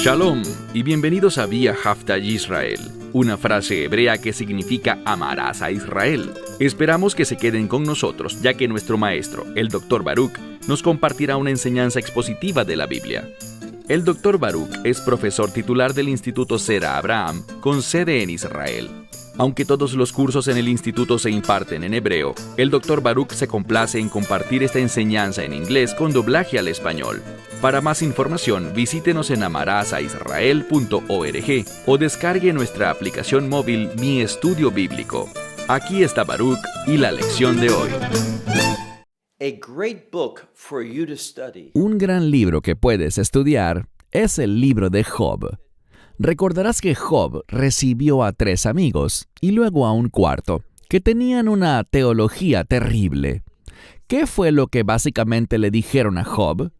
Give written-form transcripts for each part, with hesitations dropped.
Shalom y bienvenidos a Vía Hafta Yisrael, una frase hebrea que significa amarás a Israel. Esperamos que se queden con nosotros, ya que nuestro maestro, el Dr. Baruch, nos compartirá una enseñanza expositiva de la Biblia. El Dr. Baruch es profesor titular del Instituto Sera Abraham, con sede en Israel. Aunque todos los cursos en el instituto se imparten en hebreo, el Dr. Baruch se complace en compartir esta enseñanza en inglés con doblaje al español. Para más información, visítenos en amarasaisrael.org o descargue nuestra aplicación móvil Mi Estudio Bíblico. Aquí está Baruch y la lección de hoy. Un gran libro que puedes estudiar es el libro de Job. Recordarás que Job recibió a 3 amigos y luego a un cuarto, que tenían una teología terrible. ¿Qué fue lo que básicamente le dijeron a Job?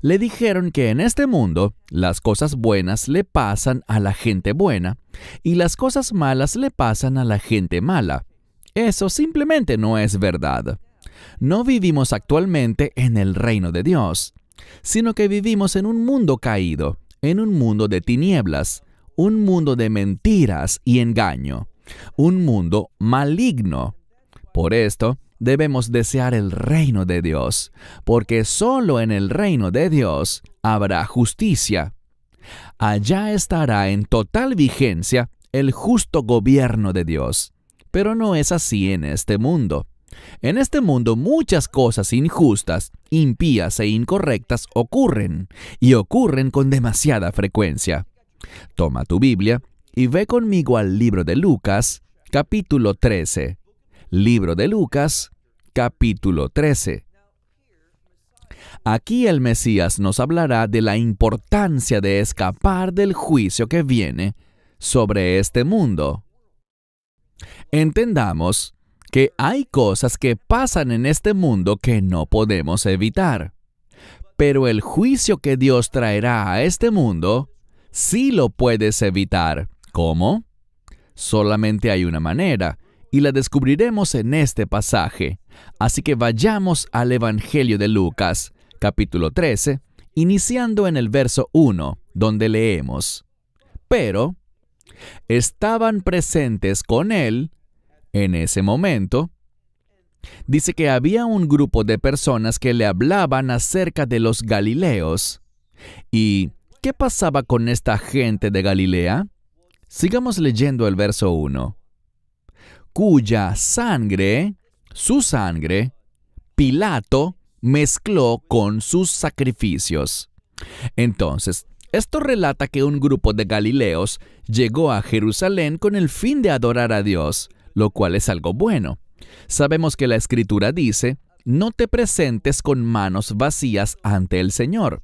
Le dijeron que en este mundo las cosas buenas le pasan a la gente buena y las cosas malas le pasan a la gente mala. Eso simplemente no es verdad. No vivimos actualmente en el reino de Dios, sino que vivimos en un mundo caído, en un mundo de tinieblas, un mundo de mentiras y engaño, un mundo maligno. Por esto, debemos desear el reino de Dios, porque solo en el reino de Dios habrá justicia. Allá estará en total vigencia el justo gobierno de Dios. Pero no es así en este mundo. En este mundo muchas cosas injustas, impías e incorrectas ocurren, y ocurren con demasiada frecuencia. Toma tu Biblia y ve conmigo al libro de Lucas, capítulo 13. Libro de Lucas, capítulo 13. Aquí el Mesías nos hablará de la importancia de escapar del juicio que viene sobre este mundo. Entendamos que hay cosas que pasan en este mundo que no podemos evitar. Pero el juicio que Dios traerá a este mundo, sí lo puedes evitar. ¿Cómo? Solamente hay una manera, y la descubriremos en este pasaje. Así que vayamos al Evangelio de Lucas, capítulo 13, iniciando en el verso 1, donde leemos: Pero estaban presentes con él. En ese momento, dice que había un grupo de personas que le hablaban acerca de los Galileos. ¿Y qué pasaba con esta gente de Galilea? Sigamos leyendo el verso 1. Cuya sangre, su sangre, Pilato mezcló con sus sacrificios. Entonces, esto relata que un grupo de Galileos llegó a Jerusalén con el fin de adorar a Dios, lo cual es algo bueno. Sabemos que la Escritura dice: no te presentes con manos vacías ante el Señor.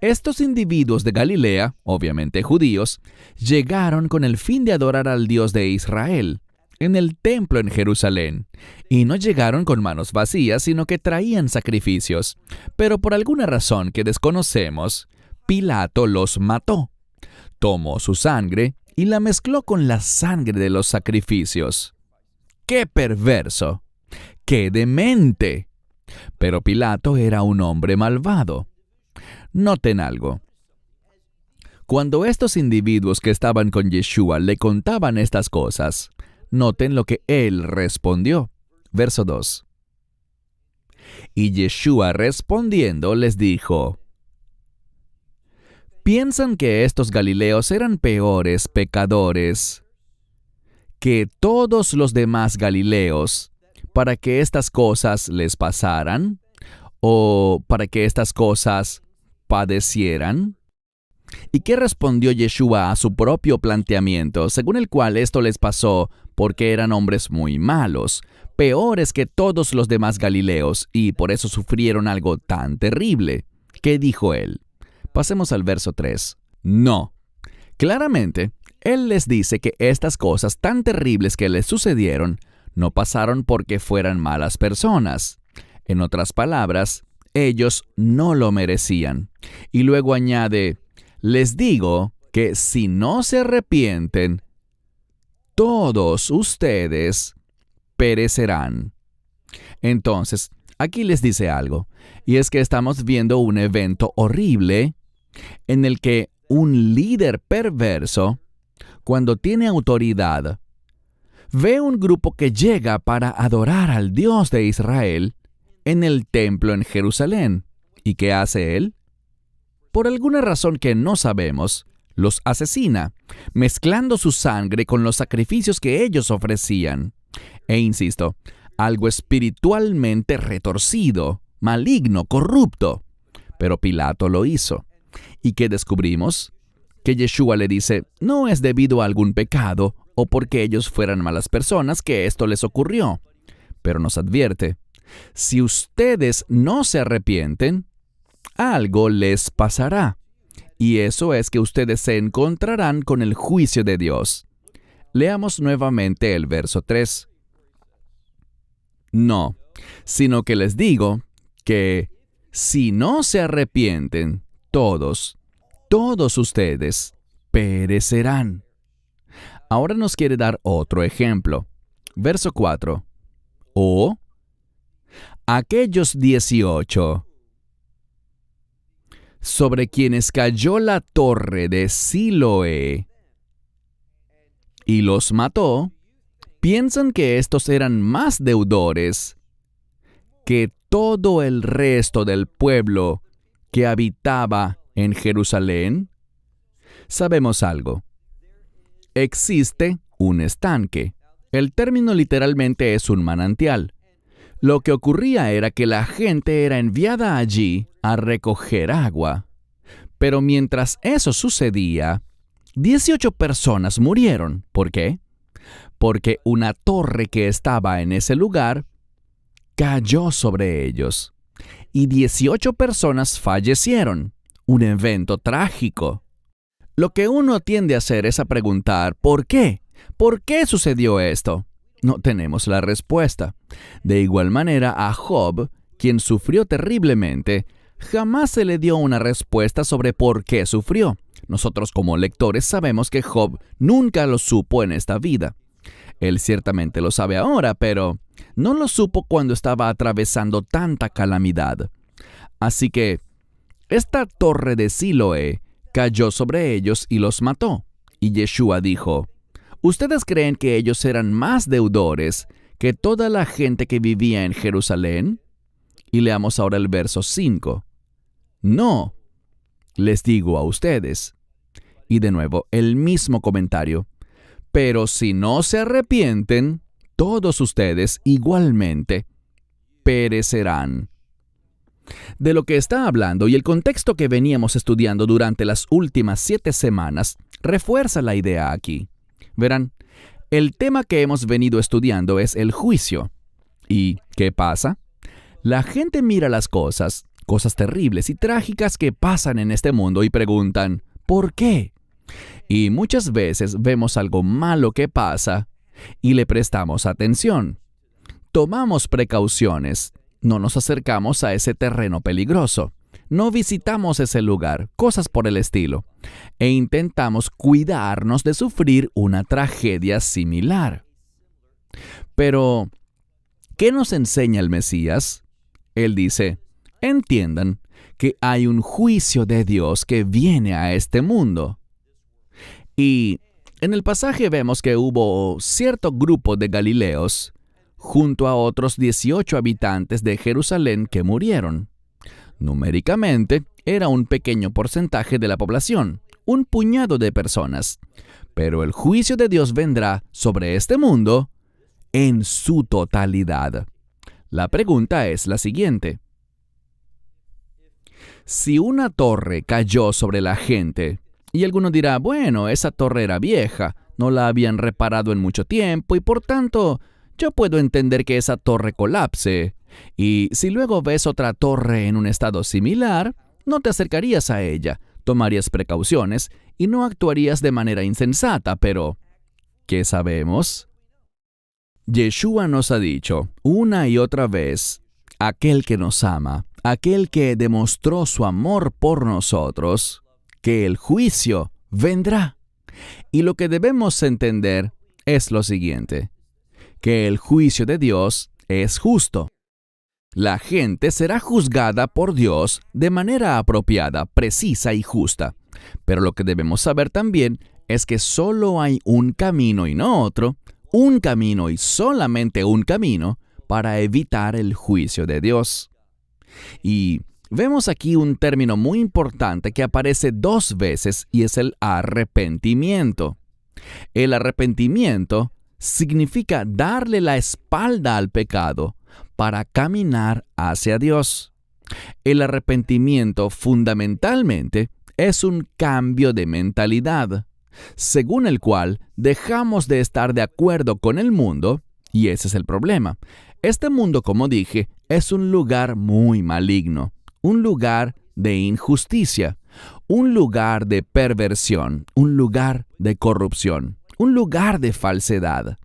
Estos individuos de Galilea, obviamente judíos, llegaron con el fin de adorar al Dios de Israel, en el templo en Jerusalén, y no llegaron con manos vacías, sino que traían sacrificios. Pero por alguna razón que desconocemos, Pilato los mató. Tomó su sangre y la mezcló con la sangre de los sacrificios. ¡Qué perverso! ¡Qué demente! Pero Pilato era un hombre malvado. Noten algo. Cuando estos individuos que estaban con Yeshua le contaban estas cosas, noten lo que él respondió. Verso 2. Y Yeshua respondiendo les dijo: ¿piensan que estos galileos eran peores pecadores que todos los demás galileos para que estas cosas les pasaran, o para que estas cosas padecieran? ¿Y qué respondió Yeshua a su propio planteamiento, según el cual esto les pasó porque eran hombres muy malos, peores que todos los demás galileos, y por eso sufrieron algo tan terrible? ¿Qué dijo él? Pasemos al verso 3. No. Claramente, él les dice que estas cosas tan terribles que les sucedieron no pasaron porque fueran malas personas. En otras palabras, ellos no lo merecían. Y luego añade: les digo que si no se arrepienten, todos ustedes perecerán. Entonces, aquí les dice algo, y es que estamos viendo un evento horrible en el que un líder perverso, cuando tiene autoridad, ve un grupo que llega para adorar al Dios de Israel en el templo en Jerusalén. ¿Y qué hace él? Por alguna razón que no sabemos, los asesina, mezclando su sangre con los sacrificios que ellos ofrecían. E insisto, algo espiritualmente retorcido, maligno, corrupto. Pero Pilato lo hizo. ¿Y qué descubrimos? Que Yeshua le dice, no es debido a algún pecado o porque ellos fueran malas personas que esto les ocurrió. Pero nos advierte, si ustedes no se arrepienten, algo les pasará. Y eso es que ustedes se encontrarán con el juicio de Dios. Leamos nuevamente el verso 3. No, sino que les digo que si no se arrepienten, todos ustedes perecerán. Ahora nos quiere dar otro ejemplo. Verso 4. O aquellos 18 sobre quienes cayó la torre de Siloé y los mató, piensan que estos eran más deudores que todo el resto del pueblo que habitaba en Jerusalén. Sabemos algo. Existe un estanque. El término literalmente es un manantial. Lo que ocurría era que la gente era enviada allí a recoger agua. Pero mientras eso sucedía, 18 personas murieron. ¿Por qué? Porque una torre que estaba en ese lugar cayó sobre ellos. Y 18 personas fallecieron. Un evento trágico. Lo que uno tiende a hacer es a preguntar, ¿por qué? ¿Por qué sucedió esto? No tenemos la respuesta. De igual manera, a Job, quien sufrió terriblemente, jamás se le dio una respuesta sobre por qué sufrió. Nosotros como lectores sabemos que Job nunca lo supo en esta vida. Él ciertamente lo sabe ahora, pero no lo supo cuando estaba atravesando tanta calamidad. Así que, esta torre de Siloé cayó sobre ellos y los mató. Y Yeshua dijo, ¿ustedes creen que ellos eran más deudores que toda la gente que vivía en Jerusalén? Y leamos ahora el verso 5. No, les digo a ustedes. Y de nuevo, el mismo comentario. Pero si no se arrepienten, todos ustedes igualmente perecerán. De lo que está hablando y el contexto que veníamos estudiando durante las últimas 7 semanas refuerza la idea aquí. Verán, el tema que hemos venido estudiando es el juicio. ¿Y qué pasa? La gente mira las cosas terribles y trágicas que pasan en este mundo y preguntan, ¿por qué? Y muchas veces vemos algo malo que pasa y le prestamos atención. Tomamos precauciones, no nos acercamos a ese terreno peligroso, no visitamos ese lugar, cosas por el estilo, e intentamos cuidarnos de sufrir una tragedia similar. Pero, ¿qué nos enseña el Mesías? Él dice, entiendan que hay un juicio de Dios que viene a este mundo. Y en el pasaje vemos que hubo cierto grupo de galileos junto a otros 18 habitantes de Jerusalén que murieron. Numéricamente, era un pequeño porcentaje de la población, un puñado de personas. Pero el juicio de Dios vendrá sobre este mundo en su totalidad. La pregunta es la siguiente. Si una torre cayó sobre la gente, y alguno dirá, bueno, esa torre era vieja, no la habían reparado en mucho tiempo y por tanto, yo puedo entender que esa torre colapse. Y si luego ves otra torre en un estado similar, no te acercarías a ella, tomarías precauciones y no actuarías de manera insensata, pero ¿qué sabemos? Yeshua nos ha dicho una y otra vez, aquel que nos ama, aquel que demostró su amor por nosotros, que el juicio vendrá. Y lo que debemos entender es lo siguiente, que el juicio de Dios es justo. La gente será juzgada por Dios de manera apropiada, precisa y justa. Pero lo que debemos saber también es que solo hay un camino y no otro, un camino y solamente un camino para evitar el juicio de Dios. Y vemos aquí un término muy importante que aparece 2 veces y es el arrepentimiento. El arrepentimiento significa darle la espalda al pecado para caminar hacia Dios. El arrepentimiento fundamentalmente es un cambio de mentalidad, según el cual dejamos de estar de acuerdo con el mundo, y ese es el problema. Este mundo, como dije, es un lugar muy maligno, un lugar de injusticia, un lugar de perversión, un lugar de corrupción, un lugar de falsedad.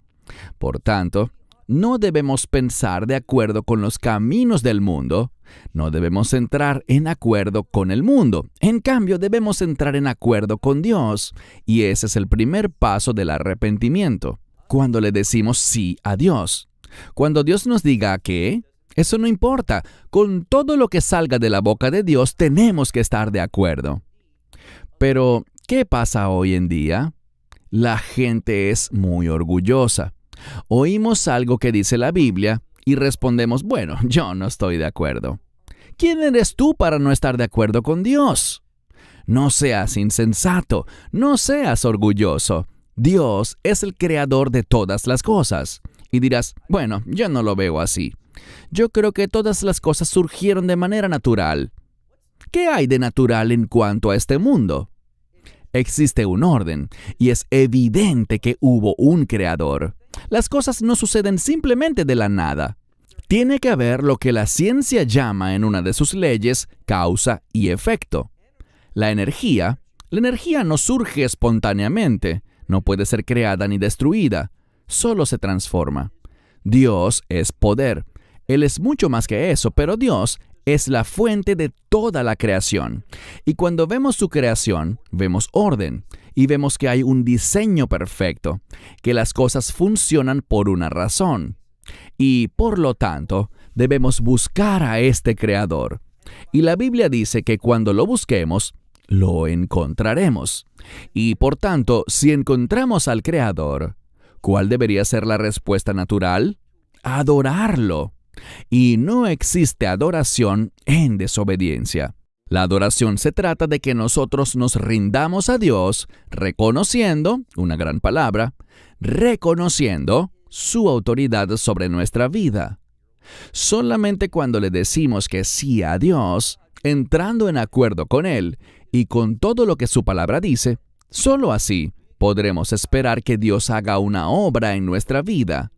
Por tanto, no debemos pensar de acuerdo con los caminos del mundo, no debemos entrar en acuerdo con el mundo. En cambio, debemos entrar en acuerdo con Dios, y ese es el primer paso del arrepentimiento, cuando le decimos sí a Dios. Cuando Dios nos diga que, eso no importa, con todo lo que salga de la boca de Dios tenemos que estar de acuerdo. Pero, ¿qué pasa hoy en día? La gente es muy orgullosa. Oímos algo que dice la Biblia y respondemos, bueno, yo no estoy de acuerdo. ¿Quién eres tú para no estar de acuerdo con Dios? No seas insensato, no seas orgulloso. Dios es el creador de todas las cosas. Y dirás, bueno, yo no lo veo así. Yo creo que todas las cosas surgieron de manera natural. ¿Qué hay de natural en cuanto a este mundo? Existe un orden, y es evidente que hubo un creador. Las cosas no suceden simplemente de la nada. Tiene que haber lo que la ciencia llama en una de sus leyes causa y efecto. La energía no surge espontáneamente, no puede ser creada ni destruida, solo se transforma. Dios es poder. Él es mucho más que eso, pero Dios es la fuente de toda la creación. Y cuando vemos su creación, vemos orden y vemos que hay un diseño perfecto, que las cosas funcionan por una razón. Y por lo tanto, debemos buscar a este creador. Y la Biblia dice que cuando lo busquemos, lo encontraremos. Y por tanto, si encontramos al creador, ¿cuál debería ser la respuesta natural? Adorarlo. Y no existe adoración en desobediencia. La adoración se trata de que nosotros nos rindamos a Dios reconociendo, una gran palabra, reconociendo su autoridad sobre nuestra vida. Solamente cuando le decimos que sí a Dios, entrando en acuerdo con Él y con todo lo que su palabra dice, solo así podremos esperar que Dios haga una obra en nuestra vida,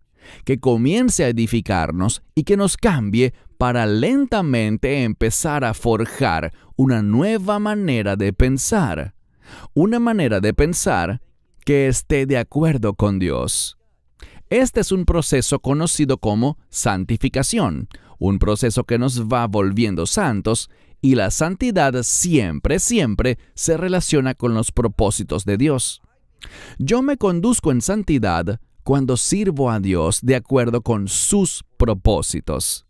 que comience a edificarnos y que nos cambie para lentamente empezar a forjar una nueva manera de pensar. Una manera de pensar que esté de acuerdo con Dios. Este es un proceso conocido como santificación, un proceso que nos va volviendo santos, y la santidad siempre se relaciona con los propósitos de Dios. Yo me conduzco en santidad cuando sirvo a Dios de acuerdo con sus propósitos.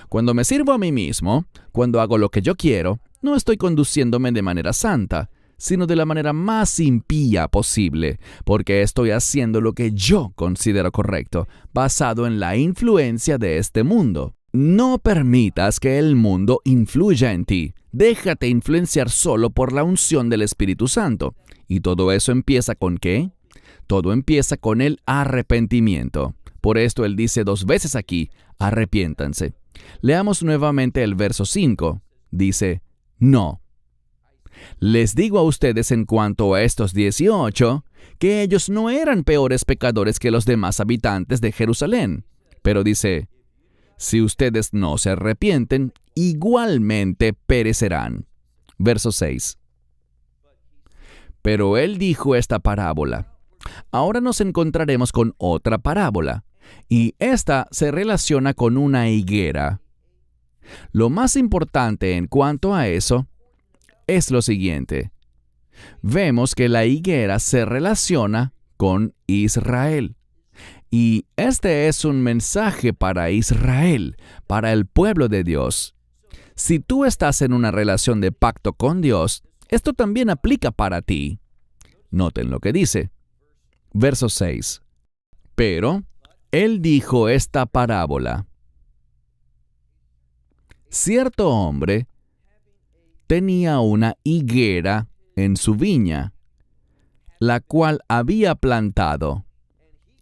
Cuando me sirvo a mí mismo, cuando hago lo que yo quiero, no estoy conduciéndome de manera santa, sino de la manera más impía posible, porque estoy haciendo lo que yo considero correcto, basado en la influencia de este mundo. No permitas que el mundo influya en ti. Déjate influenciar solo por la unción del Espíritu Santo. ¿Y todo eso empieza con qué? Todo empieza con el arrepentimiento. Por esto Él dice 2 veces aquí, arrepiéntanse. Leamos nuevamente el verso 5. Dice, no. Les digo a ustedes en cuanto a estos 18, que ellos no eran peores pecadores que los demás habitantes de Jerusalén. Pero dice, si ustedes no se arrepienten, igualmente perecerán. Verso 6. Pero Él dijo esta parábola. Ahora nos encontraremos con otra parábola, y esta se relaciona con una higuera. Lo más importante en cuanto a eso es lo siguiente. Vemos que la higuera se relaciona con Israel. Y este es un mensaje para Israel, para el pueblo de Dios. Si tú estás en una relación de pacto con Dios, esto también aplica para ti. Noten lo que dice. Verso 6. Pero él dijo esta parábola. Cierto hombre tenía una higuera en su viña, la cual había plantado,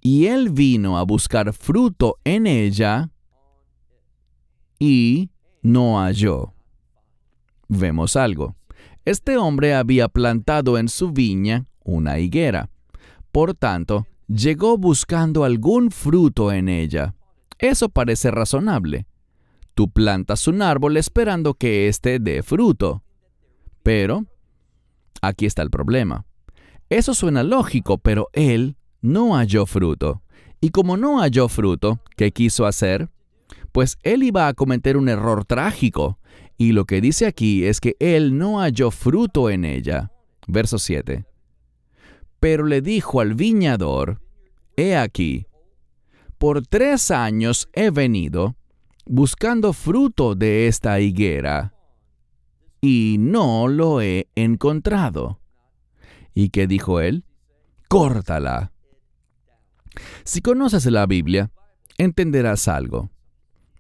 y él vino a buscar fruto en ella y no halló. Vemos algo. Este hombre había plantado en su viña una higuera. Por tanto, llegó buscando algún fruto en ella. Eso parece razonable. Tú plantas un árbol esperando que éste dé fruto. Pero aquí está el problema. Eso suena lógico, pero él no halló fruto. Y como no halló fruto, ¿qué quiso hacer? Pues él iba a cometer un error trágico. Y lo que dice aquí es que él no halló fruto en ella. Verso 7. Pero le dijo al viñador, he aquí, por 3 años he venido buscando fruto de esta higuera, y no lo he encontrado. ¿Y qué dijo él? Córtala. Si conoces la Biblia, entenderás algo.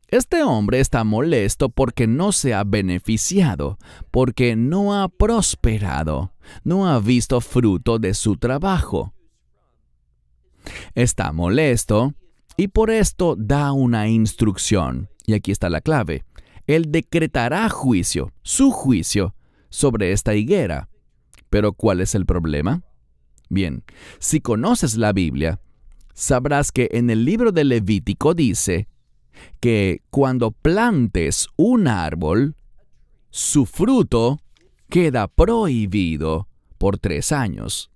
Este hombre está molesto porque no se ha beneficiado, porque no ha prosperado, no ha visto fruto de su trabajo. Está molesto y por esto da una instrucción. Y aquí está la clave. Él decretará juicio, su juicio, sobre esta higuera. Pero ¿cuál es el problema? Bien, si conoces la Biblia, sabrás que en el libro de Levítico dice que cuando plantes un árbol, su fruto queda prohibido por 3 años.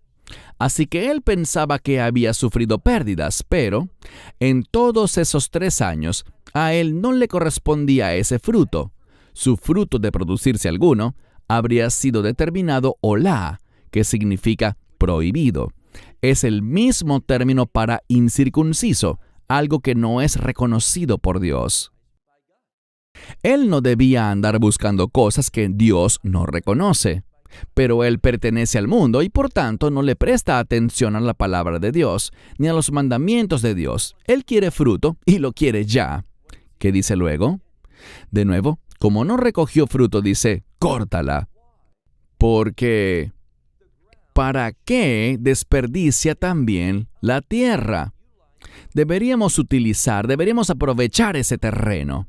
Así que él pensaba que había sufrido pérdidas, pero en todos esos 3 años, a él no le correspondía ese fruto. Su fruto de producirse alguno habría sido determinado olá, que significa prohibido. Es el mismo término para incircunciso, algo que no es reconocido por Dios. Él no debía andar buscando cosas que Dios no reconoce, pero él pertenece al mundo y por tanto no le presta atención a la palabra de Dios, ni a los mandamientos de Dios. Él quiere fruto y lo quiere ya. ¿Qué dice luego? De nuevo, como no recogió fruto, dice, córtala. Porque, ¿para qué desperdicia también la tierra? Deberíamos aprovechar ese terreno.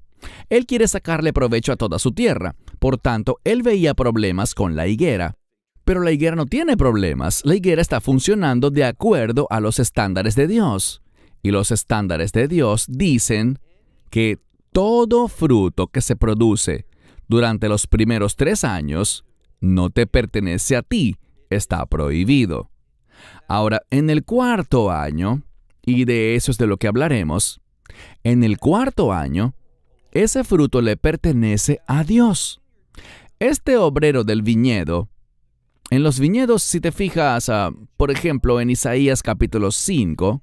Él quiere sacarle provecho a toda su tierra. Por tanto, él veía problemas con la higuera. Pero la higuera no tiene problemas. La higuera está funcionando de acuerdo a los estándares de Dios. Y los estándares de Dios dicen que todo fruto que se produce durante los primeros 3 años no te pertenece a ti, está prohibido. Ahora, en el 4.º año, y de eso es de lo que hablaremos, en el 4.º año, ese fruto le pertenece a Dios. Este obrero del viñedo, en los viñedos, si te fijas, por ejemplo, en Isaías capítulo 5,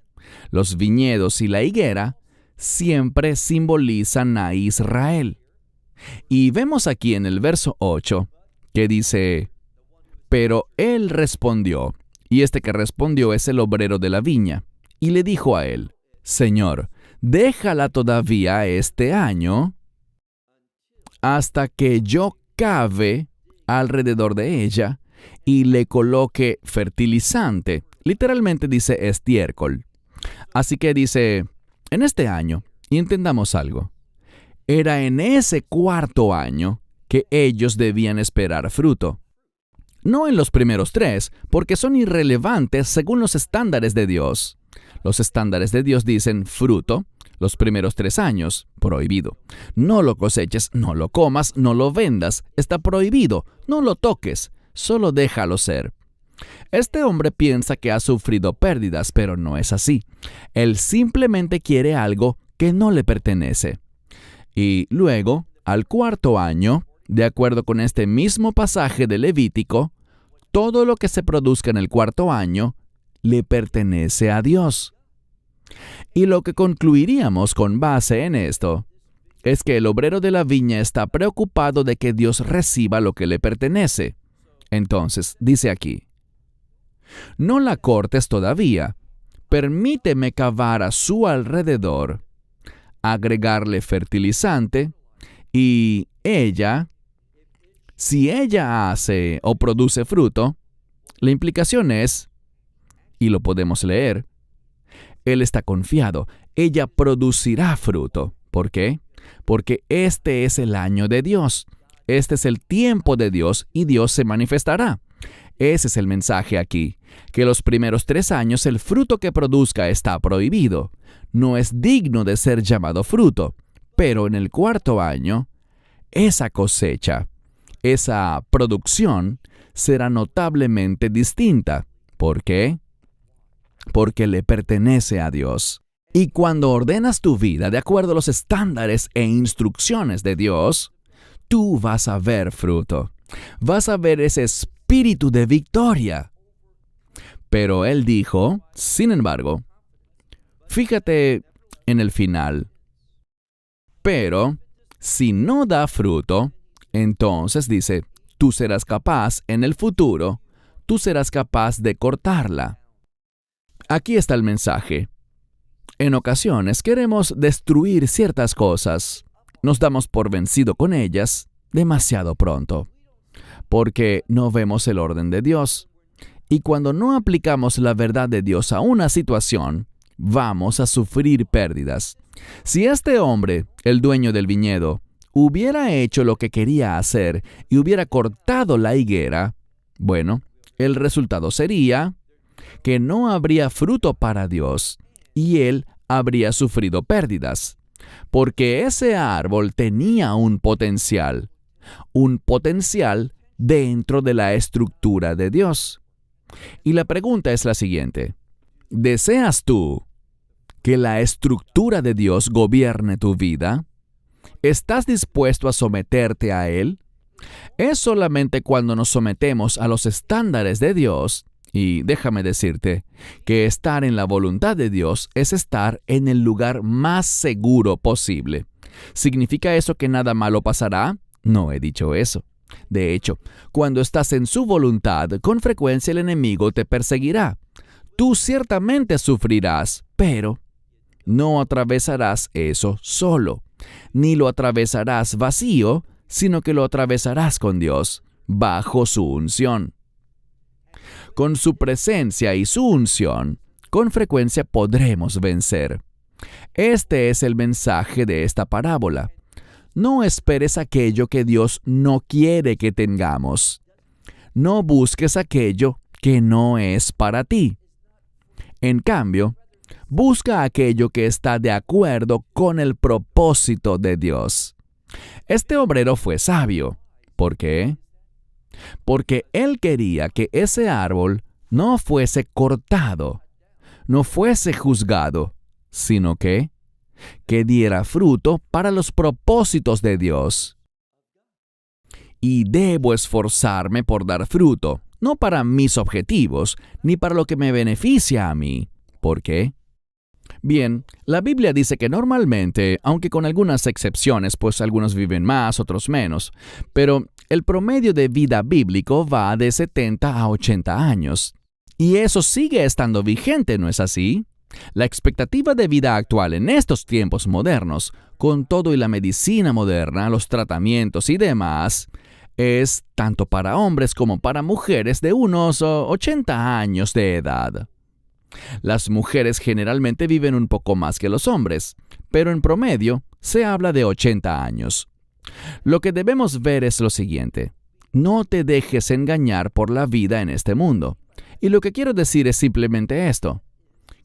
los viñedos y la higuera siempre simbolizan a Israel. Y vemos aquí en el verso 8 que dice, pero él respondió, y este que respondió es el obrero de la viña, y le dijo a él, Señor, déjala todavía este año hasta que yo cave alrededor de ella y le coloque fertilizante. Literalmente dice estiércol. Así que dice, en este año, y entendamos algo, era en ese 4.º año que ellos debían esperar fruto. No en los primeros 3, porque son irrelevantes según los estándares de Dios. Los estándares de Dios dicen fruto, los primeros 3 años, prohibido. No lo coseches, no lo comas, no lo vendas, está prohibido, no lo toques, solo déjalo ser. Este hombre piensa que ha sufrido pérdidas, pero no es así. Él simplemente quiere algo que no le pertenece. Y luego, al 4.º año, de acuerdo con este mismo pasaje de Levítico, todo lo que se produzca en el 4.º año le pertenece a Dios. Y lo que concluiríamos con base en esto es que el obrero de la viña está preocupado de que Dios reciba lo que le pertenece. Entonces, dice aquí, no la cortes todavía, permíteme cavar a su alrededor, agregarle fertilizante, y ella, si ella hace o produce fruto, la implicación es, y lo podemos leer, él está confiado, ella producirá fruto. ¿Por qué? Porque este es el año de Dios, este es el tiempo de Dios y Dios se manifestará. Ese es el mensaje aquí, que los primeros 3 años el fruto que produzca está prohibido, no es digno de ser llamado fruto, pero en el 4º año, esa cosecha, esa producción será notablemente distinta. ¿Por qué? Porque le pertenece a Dios. Y cuando ordenas tu vida de acuerdo a los estándares e instrucciones de Dios, tú vas a ver fruto. Vas a ver ese espíritu de victoria. Pero él dijo, sin embargo, fíjate en el final. Pero si no da fruto, entonces dice, tú serás capaz en el futuro, tú serás capaz de cortarla. Aquí está el mensaje. En ocasiones queremos destruir ciertas cosas. Nos damos por vencido con ellas demasiado pronto, porque no vemos el orden de Dios. Y cuando no aplicamos la verdad de Dios a una situación, vamos a sufrir pérdidas. Si este hombre, el dueño del viñedo, hubiera hecho lo que quería hacer y hubiera cortado la higuera, bueno, el resultado sería que no habría fruto para Dios y él habría sufrido pérdidas, porque ese árbol tenía un potencial dentro de la estructura de Dios. Y la pregunta es la siguiente: ¿deseas tú que la estructura de Dios gobierne tu vida? ¿Estás dispuesto a someterte a Él? Es solamente cuando nos sometemos a los estándares de Dios, y déjame decirte que estar en la voluntad de Dios es estar en el lugar más seguro posible. ¿Significa eso que nada malo pasará? No he dicho eso. De hecho, cuando estás en su voluntad, con frecuencia el enemigo te perseguirá. Tú ciertamente sufrirás, pero no atravesarás eso solo, ni lo atravesarás vacío, sino que lo atravesarás con Dios, bajo su unción. Con su presencia y su unción, con frecuencia podremos vencer. Este es el mensaje de esta parábola. No esperes aquello que Dios no quiere que tengamos. No busques aquello que no es para ti. En cambio, busca aquello que está de acuerdo con el propósito de Dios. Este obrero fue sabio. ¿Por qué? Porque él quería que ese árbol no fuese cortado, no fuese juzgado, sino que diera fruto para los propósitos de Dios. Y debo esforzarme por dar fruto, no para mis objetivos, ni para lo que me beneficia a mí. ¿Por qué? Bien, la Biblia dice que normalmente, aunque con algunas excepciones, pues algunos viven más, otros menos, pero el promedio de vida bíblico va de 70 a 80 años. Y eso sigue estando vigente, ¿no es así? La expectativa de vida actual en estos tiempos modernos, con todo y la medicina moderna, los tratamientos y demás, es tanto para hombres como para mujeres de unos 80 años de edad. Las mujeres generalmente viven un poco más que los hombres, pero en promedio se habla de 80 años. Lo que debemos ver es lo siguiente: no te dejes engañar por la vida en este mundo. Y lo que quiero decir es simplemente esto.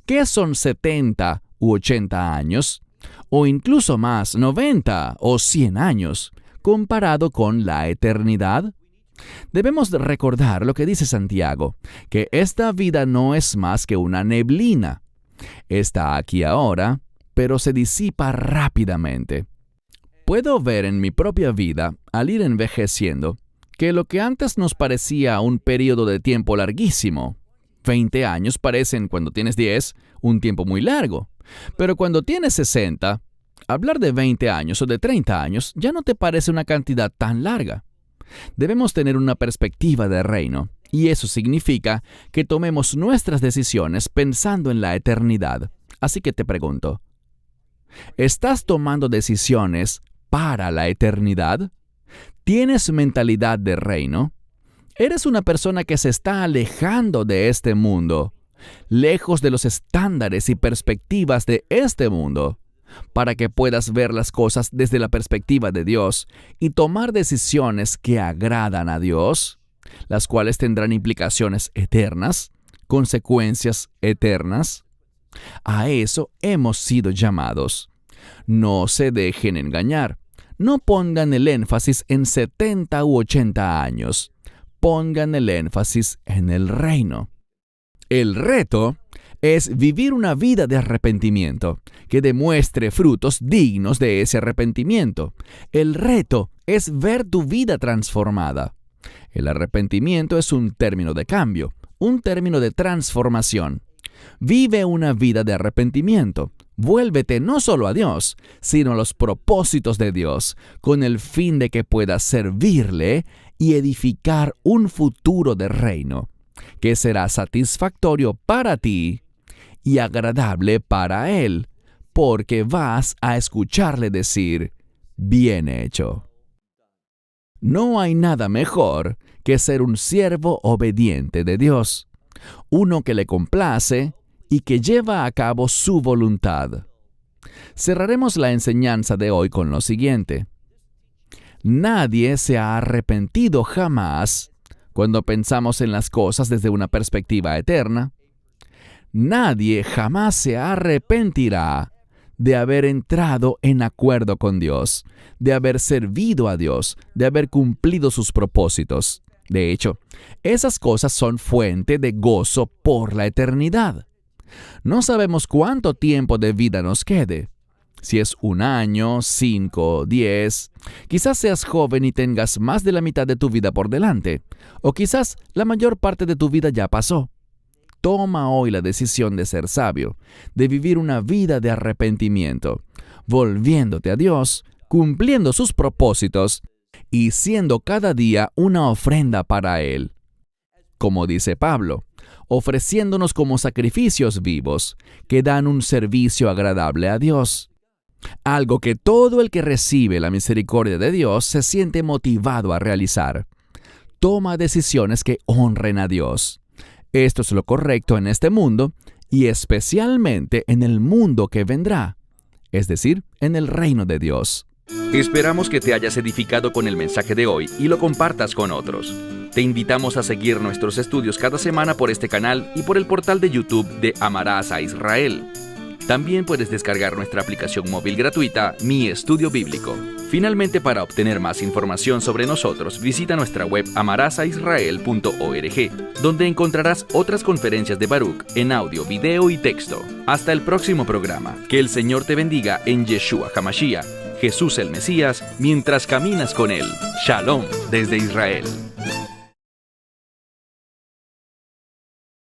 ¿Qué son 70 u 80 años? O incluso más, 90 o 100 años, comparado con la eternidad? Debemos recordar lo que dice Santiago, que esta vida no es más que una neblina. Está aquí ahora, pero se disipa rápidamente. Puedo ver en mi propia vida, al ir envejeciendo, que lo que antes nos parecía un periodo de tiempo larguísimo, 20 años parecen, cuando tienes 10, un tiempo muy largo. Pero cuando tienes 60, hablar de 20 años o de 30 años ya no te parece una cantidad tan larga. Debemos tener una perspectiva de reino, y eso significa que tomemos nuestras decisiones pensando en la eternidad. Así que te pregunto, ¿estás tomando decisiones para la eternidad? ¿Tienes mentalidad de reino? ¿Eres una persona que se está alejando de este mundo, lejos de los estándares y perspectivas de este mundo, para que puedas ver las cosas desde la perspectiva de Dios y tomar decisiones que agradan a Dios, las cuales tendrán implicaciones eternas, consecuencias eternas? A eso hemos sido llamados. No se dejen engañar. No pongan el énfasis en 70 u 80 años. Pongan el énfasis en el reino. El reto es vivir una vida de arrepentimiento que demuestre frutos dignos de ese arrepentimiento. El reto es ver tu vida transformada. El arrepentimiento es un término de cambio, un término de transformación. Vive una vida de arrepentimiento. Vuélvete no solo a Dios, sino a los propósitos de Dios, con el fin de que puedas servirle y edificar un futuro de reino, que será satisfactorio para ti y agradable para Él, porque vas a escucharle decir, bien hecho. No hay nada mejor que ser un siervo obediente de Dios, uno que le complace y que lleva a cabo su voluntad. Cerraremos la enseñanza de hoy con lo siguiente. Nadie se ha arrepentido jamás cuando pensamos en las cosas desde una perspectiva eterna. Nadie jamás se arrepentirá de haber entrado en acuerdo con Dios, de haber servido a Dios, de haber cumplido sus propósitos. De hecho, esas cosas son fuente de gozo por la eternidad. No sabemos cuánto tiempo de vida nos quede. Si es 1 año, 5, 10, quizás seas joven y tengas más de la mitad de tu vida por delante, o quizás la mayor parte de tu vida ya pasó. Toma hoy la decisión de ser sabio, de vivir una vida de arrepentimiento, volviéndote a Dios, cumpliendo sus propósitos y siendo cada día una ofrenda para Él. Como dice Pablo, ofreciéndonos como sacrificios vivos que dan un servicio agradable a Dios. Algo que todo el que recibe la misericordia de Dios se siente motivado a realizar. Toma decisiones que honren a Dios. Esto es lo correcto en este mundo y especialmente en el mundo que vendrá, es decir, en el reino de Dios. Esperamos que te hayas edificado con el mensaje de hoy y lo compartas con otros. Te invitamos a seguir nuestros estudios cada semana por este canal y por el portal de YouTube de Amarás a Israel. También puedes descargar nuestra aplicación móvil gratuita, Mi Estudio Bíblico. Finalmente, para obtener más información sobre nosotros, visita nuestra web amarasaisrael.org, donde encontrarás otras conferencias de Baruch en audio, video y texto. Hasta el próximo programa. Que el Señor te bendiga en Yeshua HaMashiach, Jesús el Mesías, mientras caminas con Él. Shalom desde Israel.